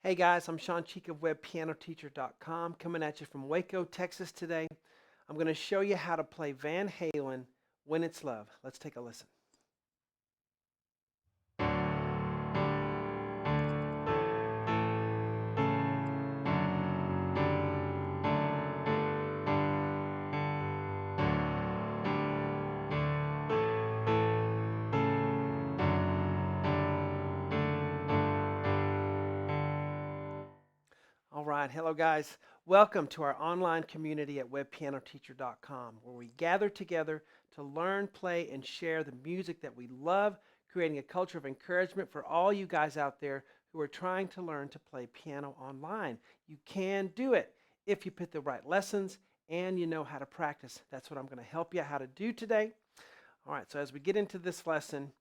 Hey guys, I'm Shawn of WebPianoTeacher.com coming at you from Waco, Texas today. I'm going to show you how to play Van Halen, When It's Love. Let's take a listen. All right, hello guys. Welcome to our online community at WebPianoTeacher.com, where we gather together to learn, play, and share the music that we love, creating a culture of encouragement for all you guys out there who are trying to learn to play piano online. You can do it if you pick the right lessons and you know how to practice. That's what I'm going to help you how to do today. All right, so as we get into this lesson,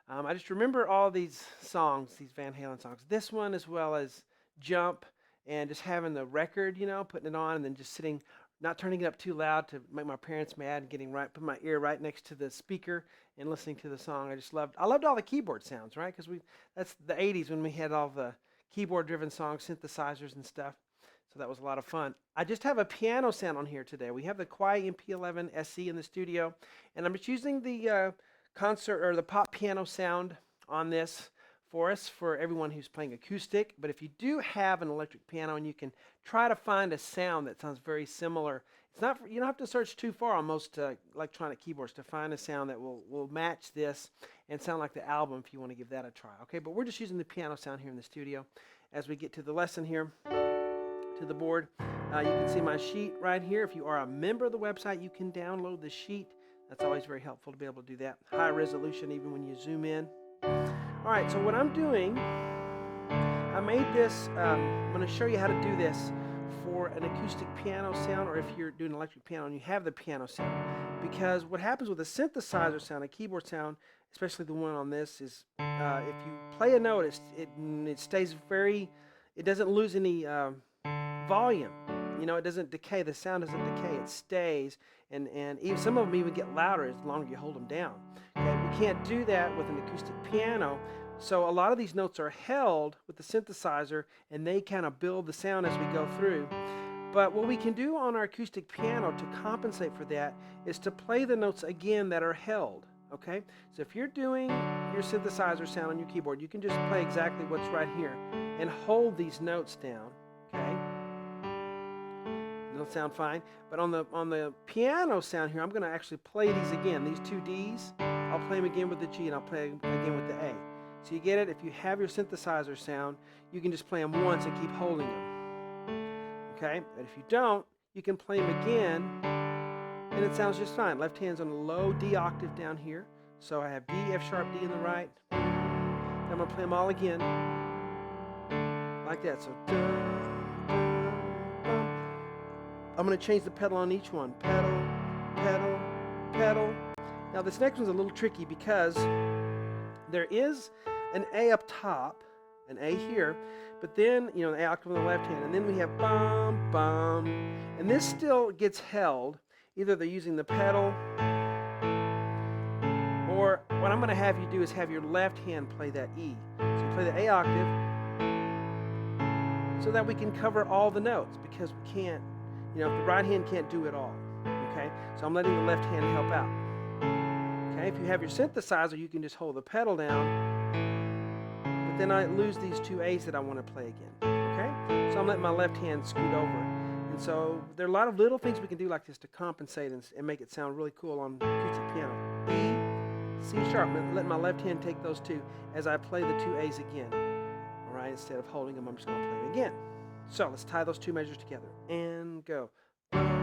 I just remember all these songs, these Van Halen songs. This one as well as Jump, and just having the record, putting it on and then just sitting, not turning it up too loud to make my parents mad, and putting my ear right next to the speaker and listening to the song. I loved all the keyboard sounds, right? Because that's the 80s when we had all the keyboard-driven songs, synthesizers and stuff. So that was a lot of fun. I just have a piano sound on here today. We have the Quiet MP11 SE in the studio, and I'm just using the concert or the pop piano sound on this for us, for everyone who's playing acoustic. But if you do have an electric piano and you can try to find a sound that sounds very similar, you don't have to search too far on most electronic keyboards to find a sound that will match this and sound like the album if you want to give that a try. Okay, but we're just using the piano sound here in the studio. As we get to the lesson here, to the board, you can see my sheet right here. If you are a member of the website, you can download the sheet. That's always very helpful to be able to do that. High resolution even when you zoom in. All right, so what I'm doing, I made this, I'm going to show you how to do this for an acoustic piano sound, or if you're doing an electric piano and you have the piano sound. Because what happens with a synthesizer sound, a keyboard sound, especially the one on this, is if you play a note, it stays it doesn't lose any volume. It doesn't decay. The sound doesn't decay. It stays, and even some of them even get louder as long as you hold them down. Okay, we can't do that with an acoustic piano. So a lot of these notes are held with the synthesizer, and they kind of build the sound as we go through. But what we can do on our acoustic piano to compensate for that is to play the notes again that are held. Okay, so if you're doing your synthesizer sound on your keyboard, you can just play exactly what's right here and hold these notes down. Okay. It'll sound fine, but on the piano sound here, I'm going to actually play these again. These two D's, I'll play them again with the G, and I'll play them again with the A. So you get it? If you have your synthesizer sound, you can just play them once and keep holding them. Okay? But if you don't, you can play them again, and it sounds just fine. Left hand's on a low D octave down here, so I have D, F sharp, D in the right. I'm going to play them all again, like that. So I'm going to change the pedal on each one. Pedal, pedal, pedal. Now this next one's a little tricky because there is an A up top, an A here, but then, an A octave on the left hand, and then we have bum, bum, and this still gets held. Either they're using the pedal, or what I'm going to have you do is have your left hand play that E. So you play the A octave so that we can cover all the notes, because we can't, if the right hand can't do it all, okay? So I'm letting the left hand help out, okay? If you have your synthesizer, you can just hold the pedal down, but then I lose these two A's that I want to play again, okay? So I'm letting my left hand scoot over. And so there are a lot of little things we can do like this to compensate and make it sound really cool on acoustic piano. E, C sharp, let my left hand take those two as I play the two A's again, all right? Instead of holding them, I'm just going to play them again. So let's tie those two measures together and go. Left,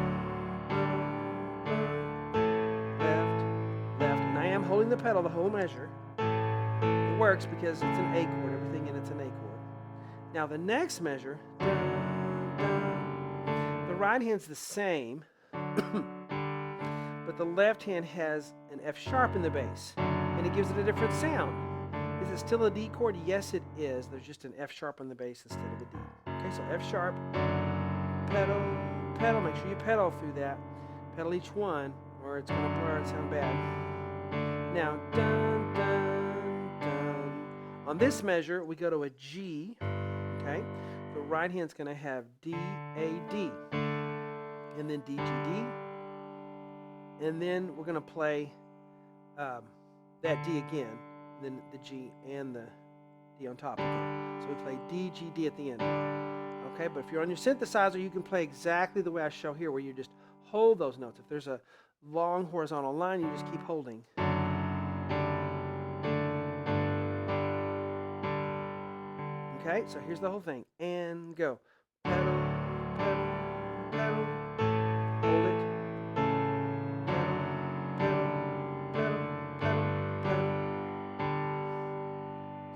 left, and I am holding the pedal the whole measure. It works because it's an A chord, everything in it's an A chord. Now the next measure, the right hand's the same, but the left hand has an F sharp in the bass, and it gives it a different sound. Is it still a D chord? Yes, it is. There's just an F sharp on the bass instead of a D. Okay, so F sharp, pedal, pedal. Make sure you pedal through that. Pedal each one, or it's going to blur and sound bad. Now, dun, dun, dun. On this measure, we go to a G. Okay, right hand's going to have D, A, D, and then D, G, D, and then we're going to play that D again, then the G and the D on top again. So we play D, G, D at the end. Okay, but if you're on your synthesizer, you can play exactly the way I show here, where you just hold those notes. If there's a long horizontal line, you just keep holding. Okay, so here's the whole thing. And go. Pedal, pedal, pedal. Hold it. Pedal, pedal, pedal, pedal.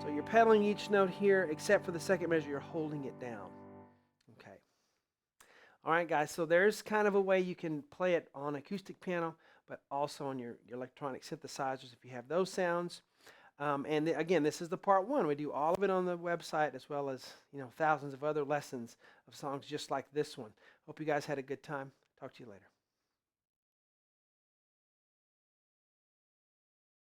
So you're pedaling each note here, except for the second measure, you're holding it down. Okay. All right, guys, so there's kind of a way you can play it on acoustic piano, but also on your electronic synthesizers if you have those sounds. Again, this is the part one. We do all of it on the website, as well as thousands of other lessons of songs just like this one. Hope you guys had a good time. Talk to you later.